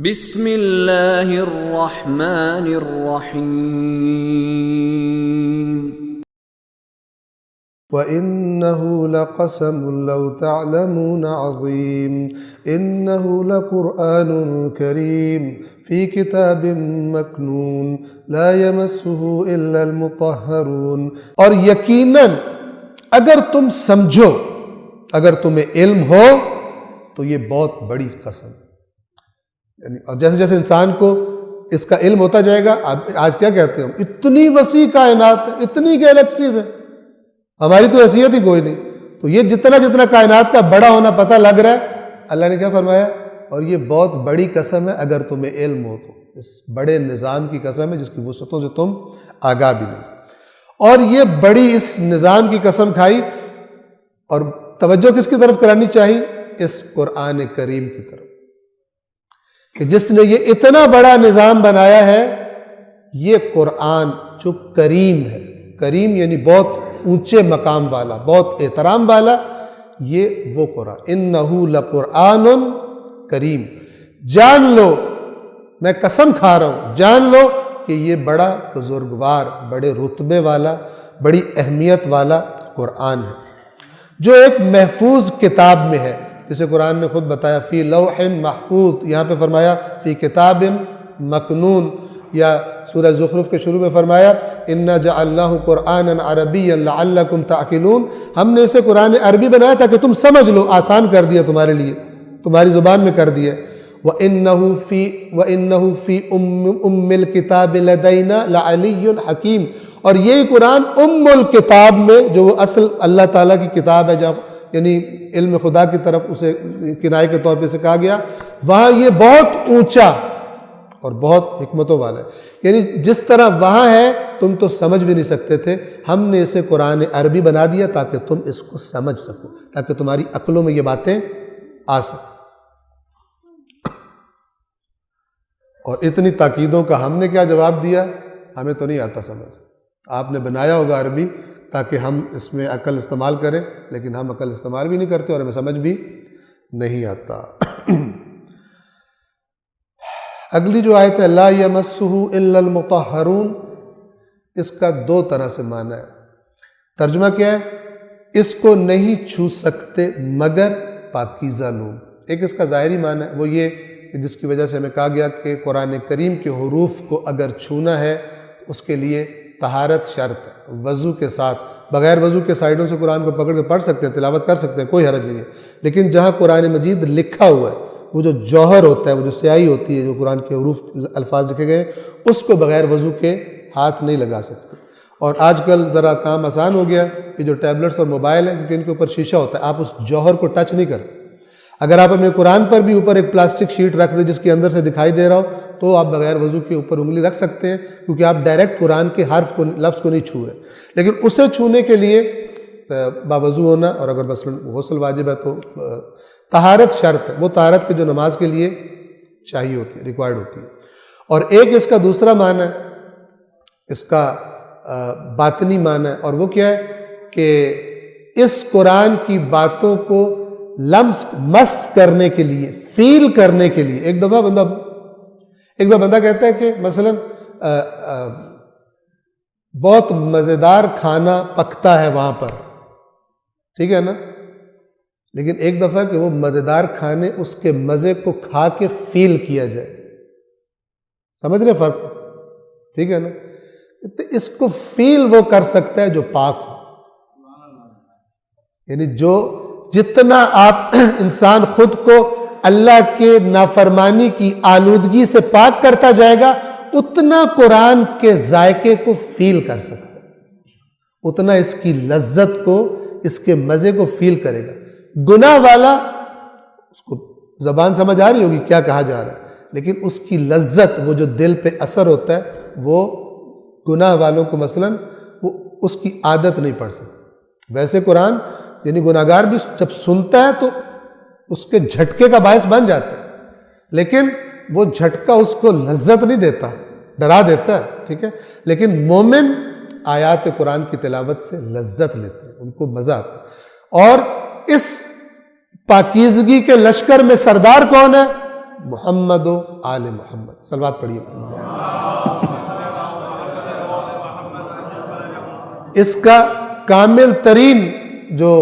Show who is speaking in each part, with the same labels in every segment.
Speaker 1: بسم اللہ الرحمن الرحیم
Speaker 2: وَإِنَّهُ لَقَسَمٌ لَوْ تَعْلَمُونَ عَظِيمٌ إِنَّهُ لَقُرْآنٌ كَرِيمٌ فِي كِتَابٍ مَّكْنُونٍ لَا يَمَسُّهُ إِلَّا الْمُطَهَّرُونَ۔ اور یقیناً اگر تم سمجھو، اگر تمہیں علم ہو تو یہ بہت بڑی قسم، یعنی اور جیسے جیسے انسان کو اس کا علم ہوتا جائے گا، آج کیا کہتے ہیں ہم، اتنی وسیع کائنات ہے، اتنی گیلیکسیز ہے، ہماری تو حیثیت ہی کوئی نہیں، تو یہ جتنا جتنا کائنات کا بڑا ہونا پتہ لگ رہا ہے، اللہ نے کیا فرمایا، اور یہ بہت بڑی قسم ہے اگر تمہیں علم ہو تو، اس بڑے نظام کی قسم ہے جس کی وسعتوں سے تم آگاہ بھی نہیں۔ اور یہ بڑی اس نظام کی قسم کھائی، اور توجہ کس کی طرف کرانی چاہیے، اس قرآن کریم کی طرف، کہ جس نے یہ اتنا بڑا نظام بنایا ہے، یہ قرآن جو کریم ہے، کریم یعنی بہت اونچے مقام والا، بہت احترام والا، یہ وہ قرآن، انہ لقرآن کریم، جان لو، میں قسم کھا رہا ہوں، جان لو کہ یہ بڑا بزرگوار، بڑے رتبے والا، بڑی اہمیت والا قرآن ہے، جو ایک محفوظ کتاب میں ہے، جسے قرآن نے خود بتایا فی لوح محفوظ، یہاں پہ فرمایا فی کتاب مکنون، یا سورہ زخرف کے شروع میں فرمایا انا جعلناہ قرآنا عربیا لعلکم تعقلون، ہم نے اسے قرآن عربی بنایا تاکہ تم سمجھ لو، آسان کر دیا تمہارے لیے، تمہاری زبان میں کر دیا۔ وَإِنَّهُ فِي أُمِّ الْكِتَابِ لَدَيْنَا لَعَلِيٌّ حَكِيمٌ، اور یہی قرآن ام الکتاب میں، جو وہ اصل اللہ تعالیٰ کی کتاب ہے، جب یعنی علم خدا کی طرف اسے کنائے کے طور پہ سے کہا گیا، وہاں یہ بہت اونچا اور بہت حکمتوں والا ہے، یعنی جس طرح وہاں ہے تم تو سمجھ بھی نہیں سکتے تھے، ہم نے اسے قرآن عربی بنا دیا تاکہ تم اس کو سمجھ سکو، تاکہ تمہاری عقلوں میں یہ باتیں آ سکیں۔ اور اتنی تاکیدوں کا ہم نے کیا جواب دیا، ہمیں تو نہیں آتا سمجھ، آپ نے بنایا ہوگا عربی تاکہ ہم اس میں عقل استعمال کریں، لیکن ہم عقل استعمال بھی نہیں کرتے اور ہمیں سمجھ بھی نہیں آتا۔ اگلی جو آیت ہے لا یمسہ الا المطہرون، اس کا دو طرح سے معنی ہے، ترجمہ کیا ہے، اس کو نہیں چھو سکتے مگر پاکیزہ لوگ۔ ایک اس کا ظاہری معنی ہے وہ یہ کہ جس کی وجہ سے ہمیں کہا گیا کہ قرآن کریم کے حروف کو اگر چھونا ہے اس کے لیے طہارت شرط ہے، وضو کے ساتھ، بغیر وضو کے سائیڈوں سے قرآن کو پکڑ کے پڑھ سکتے ہیں، تلاوت کر سکتے ہیں، کوئی حرج نہیں ہے، لیکن جہاں قرآن مجید لکھا ہوا ہے، وہ جو جوہر ہوتا ہے، وہ جو سیاہی ہوتی ہے، جو قرآن کے حروف الفاظ لکھے گئے، اس کو بغیر وضو کے ہاتھ نہیں لگا سکتے۔ اور آج کل ذرا کام آسان ہو گیا، یہ جو ٹیبلٹس اور موبائل ہیں، کیونکہ ان کے اوپر شیشہ ہوتا ہے، آپ اس جوہر کو ٹچ نہیں کرتے۔ اگر آپ اپنے قرآن پر بھی اوپر ایک پلاسٹک شیٹ رکھ دیں جس کے اندر سے دکھائی دے رہا ہو، تو آپ بغیر وضو کے اوپر انگلی رکھ سکتے ہیں، کیونکہ آپ ڈائریکٹ قرآن کے حرف کو، لفظ کو نہیں چھو رہے، لیکن اسے چھونے کے لیے باوضو ہونا، اور اگر مثلا غسل واجب ہے تو طہارت شرط ہے، وہ طہارت کے جو نماز کے لیے چاہیے ہوتی ہے، ریکوائرڈ ہوتی ہے۔ اور ایک اس کا دوسرا معنی ہے، اس کا باطنی معنی ہے، اور وہ کیا ہے کہ اس قرآن کی باتوں کو لمس مس کرنے کے لیے، فیل کرنے کے لیے، ایک دفعہ بندہ کہتا ہے کہ مثلا بہت مزیدار کھانا پکتا ہے وہاں پر، ٹھیک ہے نا، لیکن ایک دفعہ کہ وہ مزیدار کھانے اس کے مزے کو کھا کے فیل کیا جائے، سمجھ رہے فرق، ٹھیک ہے نا، تو اس کو فیل وہ کر سکتا ہے جو پاک ہو، یعنی جو جتنا آپ انسان خود کو اللہ کے نافرمانی کی آلودگی سے پاک کرتا جائے گا، اتنا قرآن کے ذائقے کو فیل کر سکتا ہے، اتنا اس کی لذت کو، اس کے مزے کو فیل کرے گا۔ گناہ والا، اس کو زبان سمجھ آ رہی ہوگی کیا کہا جا رہا ہے، لیکن اس کی لذت، وہ جو دل پہ اثر ہوتا ہے، وہ گناہ والوں کو مثلا وہ اس کی عادت نہیں پڑ سکتی۔ ویسے قرآن یعنی گناہگار بھی جب سنتا ہے تو اس کے جھٹکے کا باعث بن جاتا ہے، لیکن وہ جھٹکا اس کو لذت نہیں دیتا، ڈرا دیتا ہے، ٹھیک ہے، لیکن مومن آیات قرآن کی تلاوت سے لذت لیتے ہیں، ان کو مزہ آتا ہے۔ اور اس پاکیزگی کے لشکر میں سردار کون ہے؟ محمد و آل محمد. صلوات پڑھیے. اس کا کامل ترین جو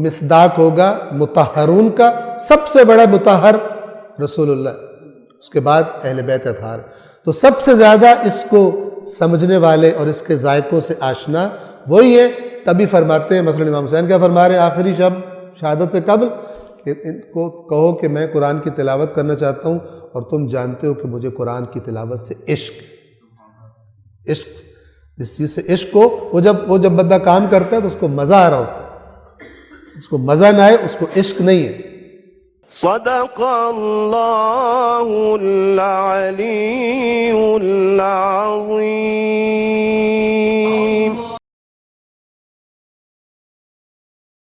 Speaker 2: مصداق ہوگا مطہرون کا، سب سے بڑا مطہر رسول اللہ، اس کے بعد اہل بیت اطہار. تو سب سے زیادہ اس کو سمجھنے والے اور اس کے ذائقوں سے آشنا وہی ہے. تبھی فرماتے ہیں، مثلا امام حسین کیا فرما رہے ہیں آخری شب شہادت سے قبل، کہ ان کو کہو کہ میں قرآن کی تلاوت کرنا چاہتا ہوں، اور تم جانتے ہو کہ مجھے قرآن کی تلاوت سے عشق، جس چیز سے عشق ہو، وہ جب بندہ کام کرتا ہے تو اس کو مزہ آ رہا ہوتا ہے. اس کو مزہ نہ آئے اس کو عشق نہیں ہے.
Speaker 3: صدق اللہ العلی العظیم.